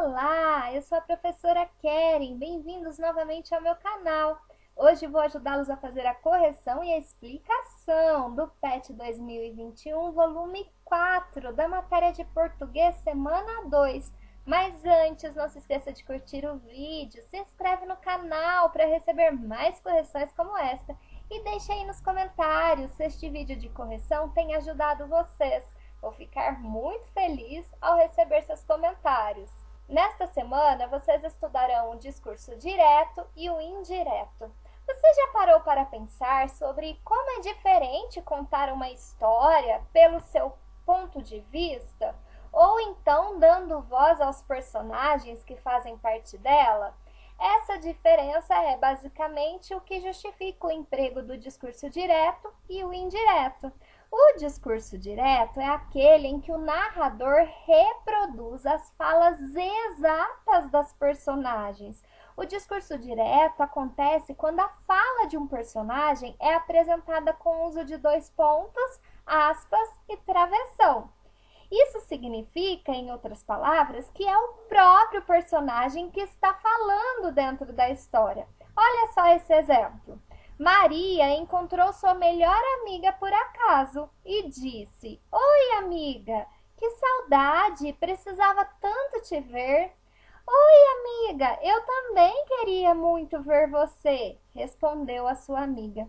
Olá, eu sou a professora Keren, bem-vindos novamente ao meu canal. Hoje vou ajudá-los a fazer a correção e a explicação do PET 2021, volume 4, da matéria de português, semana 2. Mas antes, não se esqueça de curtir o vídeo, se inscreve no canal para receber mais correções como esta e deixe aí nos comentários se este vídeo de correção tem ajudado vocês. Vou ficar muito feliz ao receber seus comentários. Nesta semana, vocês estudarão o discurso direto e o indireto. Você já parou para pensar sobre como é diferente contar uma história pelo seu ponto de vista? Ou então dando voz aos personagens que fazem parte dela? Essa diferença é basicamente o que justifica o emprego do discurso direto e o indireto. O discurso direto é aquele em que o narrador reproduz as falas exatas das personagens. O discurso direto acontece quando a fala de um personagem é apresentada com o uso de dois pontos, aspas e travessão. Isso significa, em outras palavras, que é o próprio personagem que está falando dentro da história. Olha só esse exemplo. Maria encontrou sua melhor amiga por acaso e disse: "Oi, amiga, que saudade, precisava tanto te ver." "Oi, amiga, eu também queria muito ver você", respondeu a sua amiga.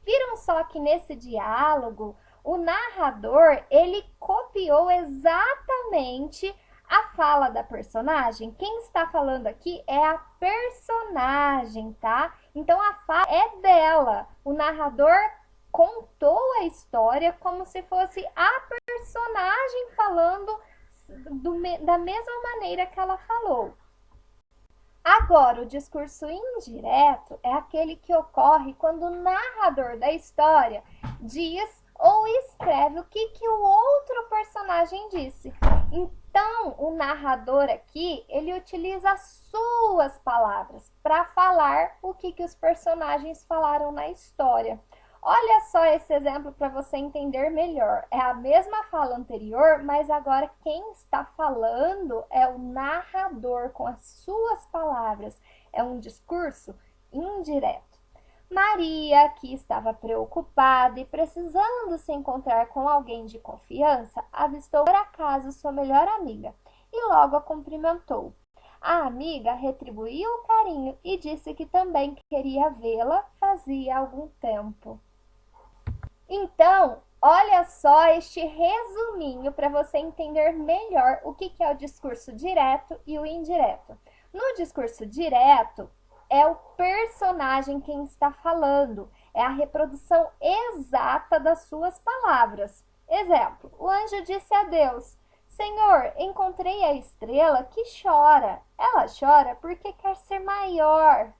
Viram só que nesse diálogo, o narrador, ele copiou exatamente a fala da personagem. Quem está falando aqui é a personagem, tá? Então, a fala é dela. O narrador contou a história como se fosse a personagem falando da mesma maneira que ela falou. Agora, o discurso indireto é aquele que ocorre quando o narrador da história diz ou escreve o que o outro personagem disse. Então, o narrador aqui, ele utiliza as suas palavras para falar o que os personagens falaram na história. Olha só esse exemplo para você entender melhor. É a mesma fala anterior, mas agora quem está falando é o narrador com as suas palavras. É um discurso indireto. Maria, que estava preocupada e precisando se encontrar com alguém de confiança, avistou por acaso sua melhor amiga e logo a cumprimentou. A amiga retribuiu o carinho e disse que também queria vê-la fazia algum tempo. Então, olha só este resuminho para você entender melhor o que é o discurso direto e o indireto. No discurso direto, é o personagem quem está falando, é a reprodução exata das suas palavras. Exemplo, o anjo disse a Deus: "Senhor, encontrei a estrela que chora. Ela chora porque quer ser maior."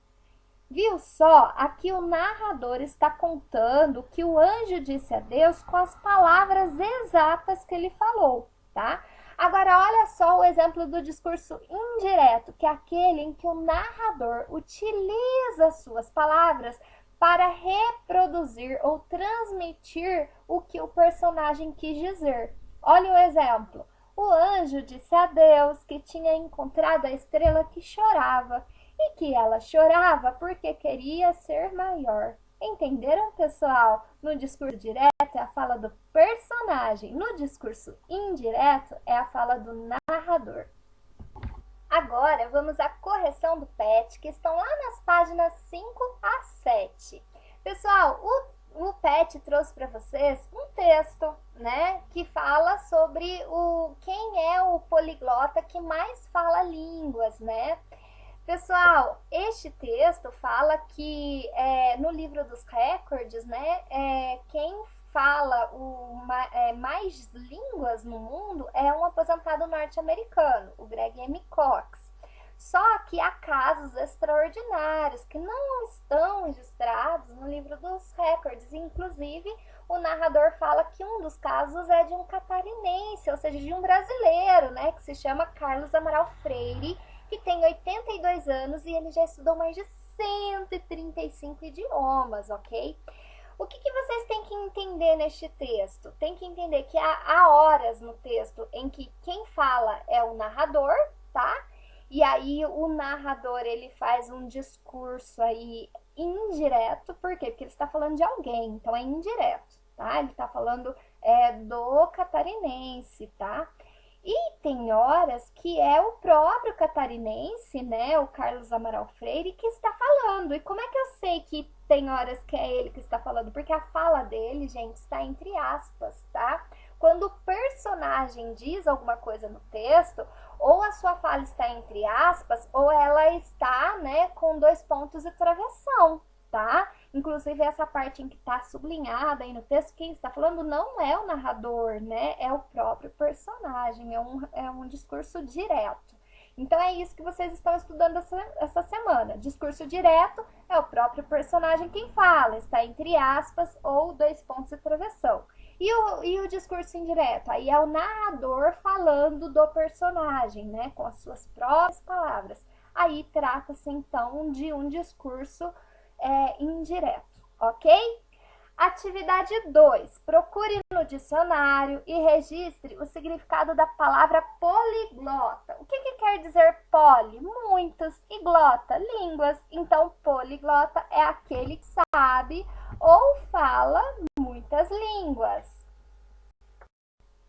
Viu só? Aqui o narrador está contando o que o anjo disse a Deus com as palavras exatas que ele falou, tá? Agora, olha só o exemplo do discurso indireto, que é aquele em que o narrador utiliza as suas palavras para reproduzir ou transmitir o que o personagem quis dizer. Olha o exemplo. O anjo disse a Deus que tinha encontrado a estrela que chorava e que ela chorava porque queria ser maior. Entenderam, pessoal? No discurso direto é a fala do personagem, no discurso indireto é a fala do narrador. Agora vamos à correção do PET, que estão lá nas páginas 5 a 7. Pessoal, o PET trouxe para vocês um texto, né, que fala sobre quem é o poliglota que mais fala línguas, né? Pessoal, este texto fala que no livro dos recordes, né, quem fala mais línguas no mundo é um aposentado norte-americano, o Greg M. Cox. Só que há casos extraordinários que não estão registrados no livro dos recordes. Inclusive, o narrador fala que um dos casos é de um catarinense, ou seja, de um brasileiro, né, que se chama Carlos Amaral Freire, que tem 82 anos e ele já estudou mais de 135 idiomas, ok? O que vocês têm que entender neste texto? Tem que entender que há horas no texto em que quem fala é o narrador, tá? E aí o narrador, ele faz um discurso aí indireto, por quê? Porque ele está falando de alguém, então é indireto, tá? Ele está falando do catarinense, tá? E tem horas que é o próprio catarinense, né, o Carlos Amaral Freire, que está falando. E como é que eu sei que tem horas que é ele que está falando? Porque a fala dele, gente, está entre aspas, tá? Quando o personagem diz alguma coisa no texto, ou a sua fala está entre aspas, ou ela está, né, com dois pontos e travessão, tá? Inclusive, essa parte em que está sublinhada aí no texto, quem está falando não é o narrador, né? É o próprio personagem, é um discurso direto. Então, é isso que vocês estão estudando essa semana. Discurso direto é o próprio personagem quem fala, está entre aspas ou dois pontos e travessão. E o discurso indireto? Aí é o narrador falando do personagem, né? Com as suas próprias palavras. Aí trata-se, então, de um discurso indireto, ok? Atividade 2. Procure no dicionário e registre o significado da palavra poliglota. O que quer dizer poli? Muitos, e glota, línguas. Então, poliglota é aquele que sabe ou fala muitas línguas.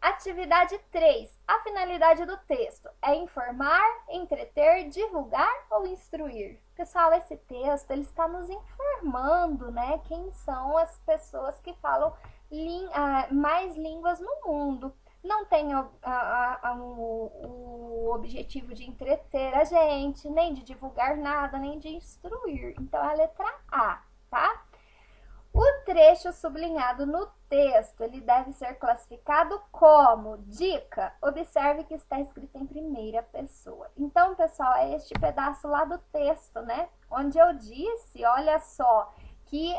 Atividade 3. A finalidade do texto é informar, entreter, divulgar ou instruir? Pessoal, esse texto ele está nos informando, né, quem são as pessoas que falam mais línguas no mundo. Não tem o objetivo de entreter a gente, nem de divulgar nada, nem de instruir. Então, é a letra A, tá? O trecho sublinhado no texto, ele deve ser classificado como dica. Observe que está escrito em primeira pessoa. Então, pessoal, é este pedaço lá do texto, né? Onde eu disse, olha só, que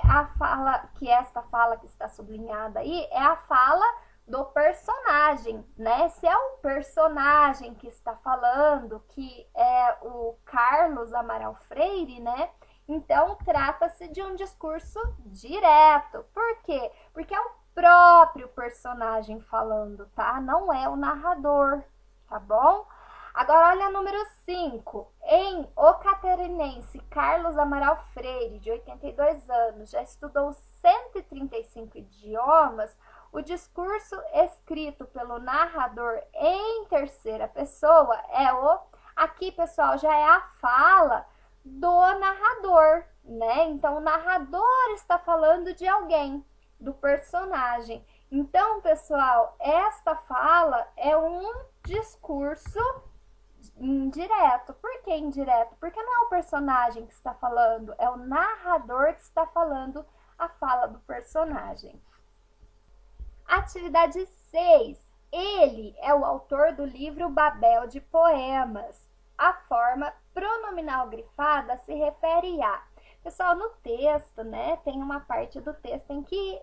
esta fala que está sublinhada aí é a fala do personagem, né? Se é o personagem que está falando, que é o Carlos Amaral Freire, né? Então, trata-se de um discurso direto. Por quê? Porque é o próprio personagem falando, tá? Não é o narrador, tá bom? Agora, olha a número 5. Em O Catarinense, Carlos Amaral Freire, de 82 anos, já estudou 135 idiomas. O discurso escrito pelo narrador em terceira pessoa é o... Aqui, pessoal, já é a fala do narrador, né? Então, o narrador está falando de alguém, do personagem. Então, pessoal, esta fala é um discurso indireto. Por que indireto? Porque não é o personagem que está falando, é o narrador que está falando a fala do personagem. Atividade 6. Ele é o autor do livro Babel de Poemas. A forma pronominal grifada se refere a... Pessoal, no texto, né, tem uma parte do texto em que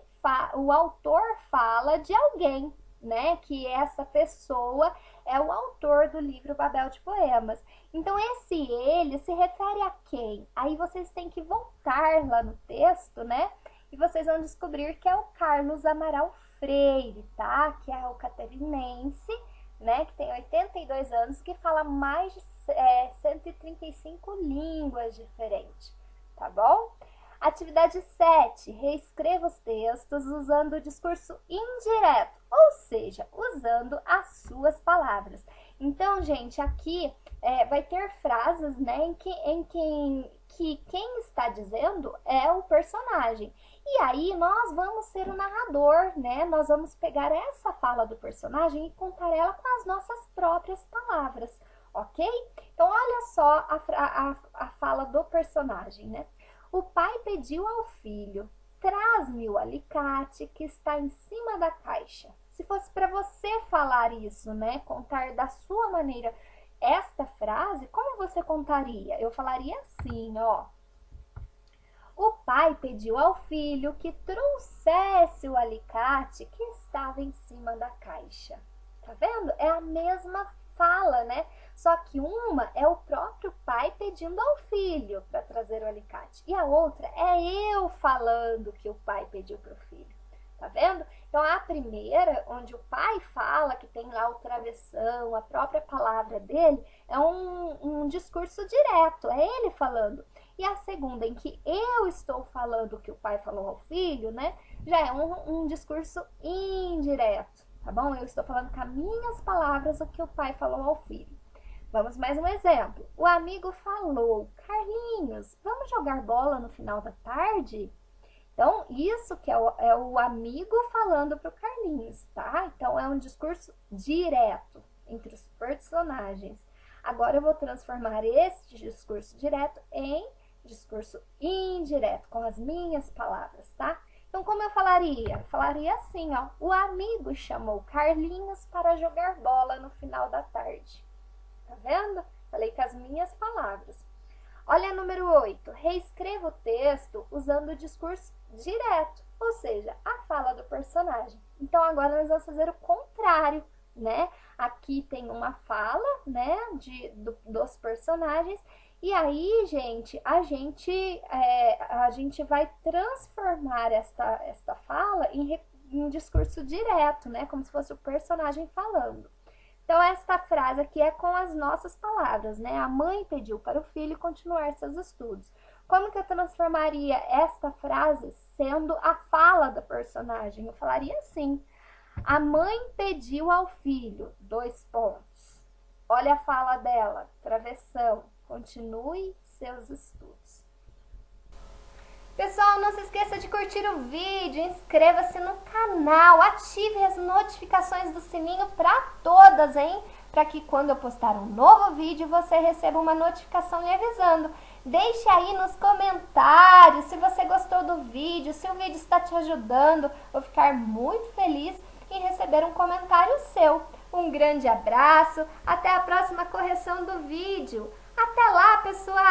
o autor fala de alguém, né, que essa pessoa é o autor do livro Babel de Poemas. Então, esse ele se refere a quem? Aí vocês têm que voltar lá no texto, né, e vocês vão descobrir que é o Carlos Amaral Freire, tá? Que é o catarinense, né, que tem 82 anos, que fala mais de 135 línguas diferentes, tá bom? Atividade 7. Reescreva os textos usando o discurso indireto, ou seja, usando as suas palavras. Então, gente, aqui vai ter frases, né, em que quem está dizendo é o personagem. E aí, nós vamos ser o narrador, né? Nós vamos pegar essa fala do personagem e contar ela com as nossas próprias palavras, ok? Então, olha só a fala do personagem, né? O pai pediu ao filho, traz-me o alicate que está em cima da caixa. Se fosse para você falar isso, né? Contar da sua maneira esta frase, como você contaria? Eu falaria assim, ó. O pai pediu ao filho que trouxesse o alicate que estava em cima da caixa. Tá vendo? É a mesma fala, né? Só que uma é o próprio pai pedindo ao filho para trazer o alicate. E a outra é eu falando que o pai pediu para o filho. Tá Tá vendo? Então, a primeira, onde o pai fala, que tem lá o travessão, a própria palavra dele, é um discurso direto, é ele falando. E a segunda, em que eu estou falando o que o pai falou ao filho, né? Já é um discurso indireto, tá bom? Eu estou falando com as minhas palavras o que o pai falou ao filho. Vamos mais um exemplo. O amigo falou: Carlinhos, vamos jogar bola no final da tarde? Então, isso que é o amigo falando para o Carlinhos, tá? Então, é um discurso direto entre os personagens. Agora, eu vou transformar este discurso direto em discurso indireto, com as minhas palavras, tá? Então, como eu falaria? Falaria assim, ó. O amigo chamou Carlinhos para jogar bola no final da tarde. Tá vendo? Falei com as minhas palavras. Olha número 8. Reescreva o texto usando o discurso direto, ou seja, a fala do personagem. Então, agora nós vamos fazer o contrário, né? Aqui tem uma fala, né, dos personagens. E aí, gente, a gente vai transformar esta fala em discurso direto, né? Como se fosse o personagem falando. Então, esta frase aqui é com as nossas palavras, né? A mãe pediu para o filho continuar seus estudos. Como que eu transformaria esta frase sendo a fala da personagem? Eu falaria assim: a mãe pediu ao filho, 2 pontos. Olha a fala dela, travessão, continue seus estudos. Pessoal, não se esqueça de curtir o vídeo, inscreva-se no canal, ative as notificações do sininho para todas, hein? Para que quando eu postar um novo vídeo, você receba uma notificação lhe avisando. Deixe aí nos comentários se você gostou do vídeo, se o vídeo está te ajudando. Vou ficar muito feliz em receber um comentário seu. Um grande abraço, até a próxima correção do vídeo. Até lá, pessoal!